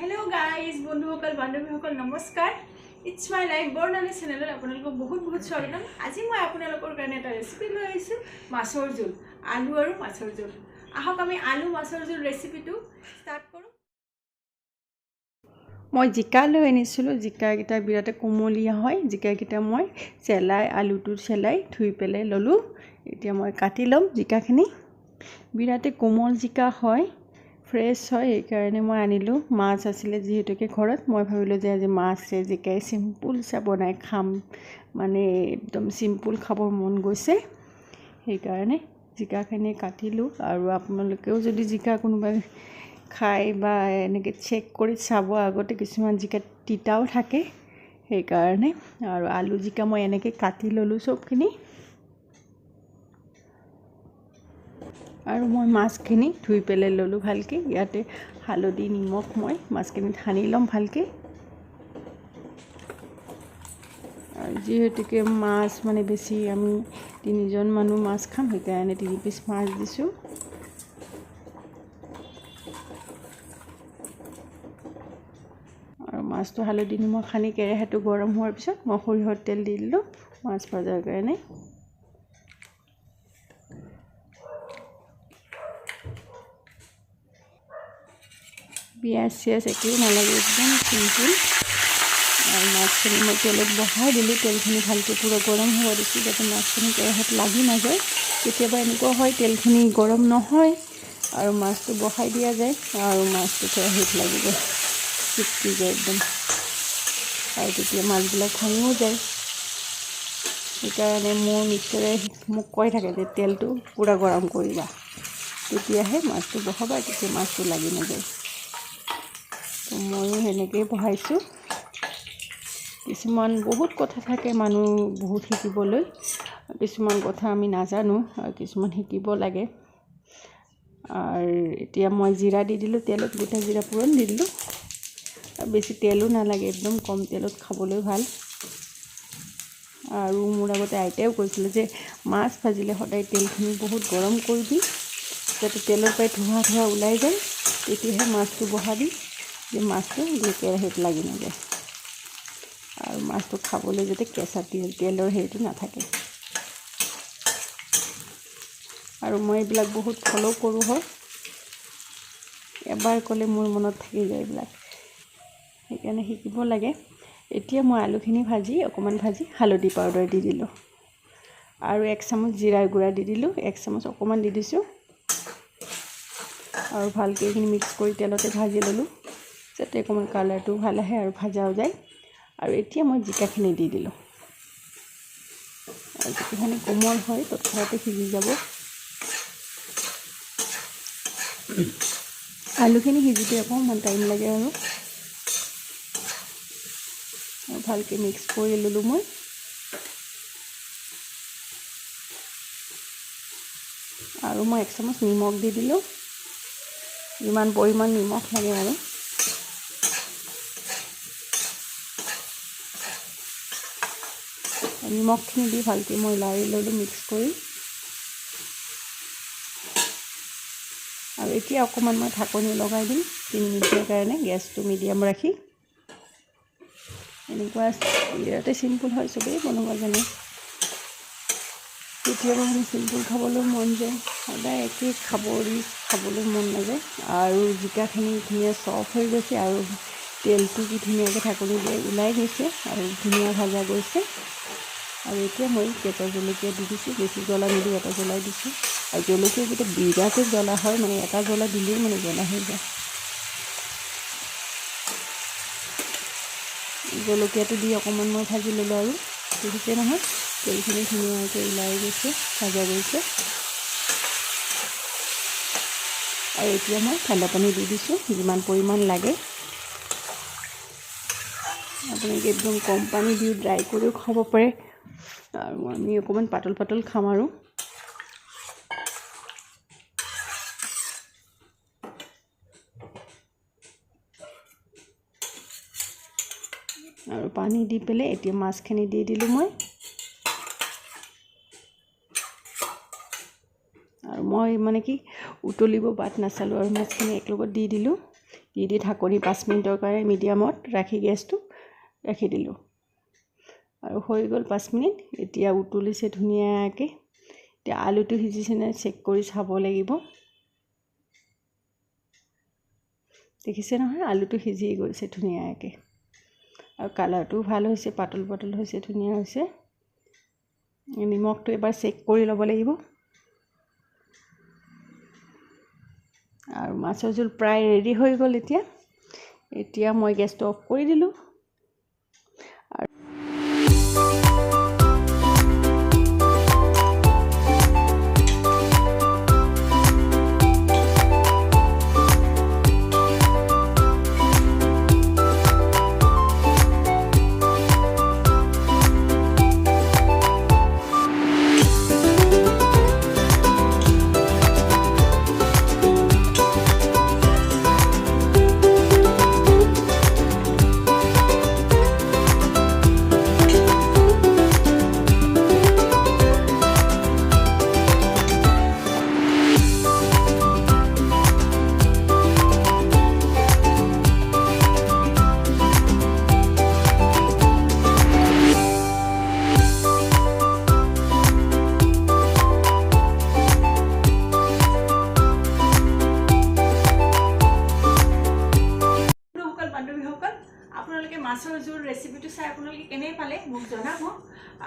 Hello guys बंधुসকল बान्धवीসকল नमस्कार it's my life बर्णाली channel आपलोक बहुत बहुत स्वागतम। आज मैं आपलोकर कारण एट रेसिपि लै आइছোঁ माछर जोल आलू और माछर जोल। आहक आमी आलू माछर जोल रेसिपि स्टार्ट करूँ। मैं जिका लै आनिছিলোঁ। जिकाकेइटा बिराटे कोमलिया है। जिकाकेइटा मैं চেলাই आलूটো চেলাই धुई पेলাই ललो। एतिया मैं काटि लम। जिकाखिनि बिराटे कोमल जिका है, फ्रेश है, এইকাৰণে মই আনিলোঁ। মাছ আছিলে যিহেতুকে ঘৰত মই ভাবিলোঁ যে আজি মাছে জিকাই সিম্পল চা বনাই খাম, মানে একদম সিম্পল খাবৰ মন গৈছে, সেইকাৰণে জিকাখিনি কাটিলোঁ। আৰু আপোনালোকেও যদি জিকা কোনোবাই খাই বা এনেকৈ চেক কৰি চাব, আগতে কিছুমান জিকা তিতাও থাকে, সেইকাৰণে। আৰু আলু জিকা মই এনেকৈ কাটি ল'লোঁ চবখিনি। আৰু মই মাছখিনি ধুই পেলাই ললোঁ ভালকৈ। ইয়াতে হালধি নিমখ মই মাছখিনি সানি ল'ম ভালকৈ। আৰু যিহেতুকে মাছ মানে বেছি আমি 3জন মানুহ মাছ খাম, সেইকাৰণে 3 পিচ মাছ দিছোঁ। আৰু মাছটো হালধি নিমখ সানি কেৰাহীটো গৰম হোৱাৰ পিছত মই সৰিয়হৰ তেল দি দিলোঁ মাছ ভাজাৰ কাৰণে। পিঁয়াজ চিয়াজ একোৱেই নালাগে, একদম চিম্পল। আৰু মাছখিনি মই তেলত বহাই দিলোঁ। তেলখিনি ভালকৈ পূৰা গৰম হ'ব দিছোঁ যাতে মাছখিনি কেৰাহীত লাগি নাযায়। কেতিয়াবা এনেকুৱা হয় তেলখিনি গৰম নহয় আৰু মাছটো বহাই দিয়া যায় আৰু মাছটো কেৰাহীত লাগি যায়, চিপকি যায় একদম, আৰু তেতিয়া মাছবিলাক ভাঙিও যায়। সেইকাৰণে মোৰ মিষ্টাৰে মোক কৈ থাকে যে তেলটো পূৰা গৰম কৰিবা, তেতিয়াহে মাছটো বহাবা, তেতিয়া মাছটো লাগি নাযায়। তো ময়ো সেনেকৈয়ে বহাইছোঁ। কিছুমান বহুত কথা থাকে মানুহ বহুত শিকিবলৈ, কিছুমান কথা আমি নাজানো আৰু কিছুমান শিকিব লাগে। আৰু এতিয়া মই জিৰা দি দিলোঁ তেলত, গোটা জিৰা পূৰণ দি দিলোঁ। আৰু বেছি তেলো নালাগে, একদম কম তেলত খাবলৈ ভাল। আৰু মোৰ আগতে আইতাও কৈছিলে যে মাছ ভাজিলে সদায় তেলখিনি বহুত গৰম কৰিবি, যাতে তেলৰ পৰাই ধোঁৱা ধোঁৱা ওলাই যায়, তেতিয়াহে মাছটো বহাবি, যে মাছটো কেৰাহীত লাগি নাযায়। আৰু মাছটো খাবলৈ যাতে কেঁচা তেলৰ হেৰিটো নাথাকে। আৰু মই এইবিলাক বহুত ফ'ল' কৰোঁ হয়, এবাৰ ক'লে মোৰ মনত থাকি যায় এইবিলাক, সেইকাৰণে শিকিব লাগে। এতিয়া মই আলুখিনি ভাজি অকণমান ভাজি হালধি পাউডাৰ দি দিলোঁ আৰু 1 চামুচ জিৰাৰ গুড়া দি দিলোঁ, 1 চামুচ অকণমান দি দিছোঁ। আৰু ভালকৈ এইখিনি মিক্স কৰি তেলতে ভাজি ল'লোঁ যাতে অকণমান কালাৰটো ভাল আহে আৰু ভাজাও যায়। আৰু এতিয়া মই জিকাখিনি দি দিলোঁ। আৰু জিকাখিনি কোমল হয়, তৎক্ষণাতে সিজি যাব। আলুখিনি সিজোতে অকণমান টাইম লাগে আৰু ভালকৈ মিক্স কৰি ল'লোঁ মই। আৰু মই 1 চামুচ নিমখ দি দিলোঁ, যিমান পৰিমাণ নিমখ লাগে আৰু। নিমখখিনি দি ভালকৈ মই লাৰি ল'লোঁ মিক্স কৰি। আৰু এতিয়া অকণমান মই ঢাকনি লগাই দিম 3 মিনিটৰ কাৰণে, গেছটো মিডিয়াম ৰাখি। এনেকুৱা বিৰাটে চিম্পল হয়, চবেই বনাব জানে। কেতিয়াবা মানে চিম্পল খাবলৈ মন যায়, সদায় একেই খাবলৈ মন নাযায়। আৰু জিকাখিনি ধুনীয়া চফ্ট হৈ গৈছে আৰু তেলটো কি ধুনীয়াকৈ ঢাকনি দিয়ে ওলাই গৈছে আৰু ধুনীয়া ভাজা গৈছে। আৰু এতিয়া মই কেঁচা জলকীয়া দি দিছোঁ, বেছি জ্বলা নিদিওঁ, এটা জ্বলাই দিছোঁ। আৰু জলকীয়াকেইটা বিৰাটে জ্বলা হয়, মানে এটা জ্বলা দিলেই মানে জ্বলা হৈ যায়। জলকীয়াটো দি অকণমান মই ভাজি ল'লোঁ আৰু দেখিছে নহয় তেলখিনি ধুনীয়াকৈ ওলাই গৈছে, ভাজা গৈছে। আৰু এতিয়া মই ঠাণ্ডা পানী দি দিছোঁ যিমান পৰিমাণ লাগে। আপোনালোকে একদম কম পানী দিও ড্ৰাই কৰিও খাব পাৰে, আৰু আমি অকণমান পাতল পাতল খাম। আৰু পানী দি পেলাই এতিয়া মাছখিনি দি দিলোঁ মই। আৰু মই মানে কি উতলিব বাট নাচালোঁ আৰু মাছখিনি একেলগত দি দিলোঁ। দি ঢাকনি 5 মিনিটৰ কাৰণে মিডিয়ামত ৰাখি গেছটো ৰাখি দিলোঁ আৰু হৈ গ'ল 5 মিনিট। এতিয়া উতলিছে ধুনীয়াকৈ। এতিয়া আলুটো সিজিছেনে চেক কৰি চাব লাগিব। দেখিছে নহয়, আলুটো সিজি গৈছে ধুনীয়াকৈ আৰু কালাৰটোও ভাল হৈছে, পাতল পাতল হৈছে, ধুনীয়া হৈছে। নিমখটো এবাৰ চেক কৰি ল'ব লাগিব। আৰু মাছৰ জোল প্ৰায় ৰেডি হৈ গ'ল। এতিয়া মই গেছটো অফ কৰি দিলোঁ। আপোনালোকে মাছৰ জোল ৰেচিপিটো চাই আপোনালোকে কেনে পালে মোক জনাব।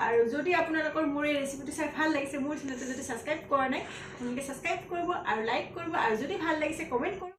আৰু যদি আপোনালোকৰ মোৰ এই ৰেচিপিটো চাই ভাল লাগিছে, মোৰ চেনেলটো যদি ছাবস্ক্ৰাইব কৰা নাই আপোনালোকে ছাবস্ক্ৰাইব কৰিব আৰু লাইক কৰিব, আৰু যদি ভাল লাগিছে কমেণ্ট কৰিব।